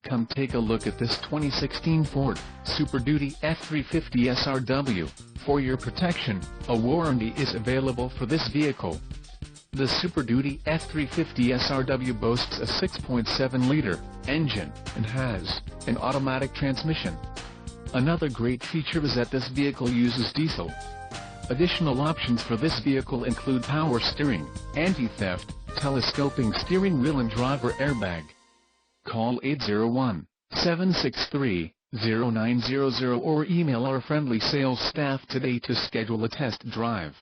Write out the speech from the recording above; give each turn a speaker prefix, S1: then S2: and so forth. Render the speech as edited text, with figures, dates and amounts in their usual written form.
S1: Come take a look at this 2016 Ford Super Duty F-350 SRW. For your protection, a warranty is available for this vehicle. The Super Duty F-350 SRW boasts a 6.7-liter engine and has an automatic transmission. Another great feature is that this vehicle uses diesel. Additional options for this vehicle include power steering, anti-theft, telescoping steering wheel and driver airbag. Call 801-763-0900 or email our friendly sales staff today to schedule a test drive.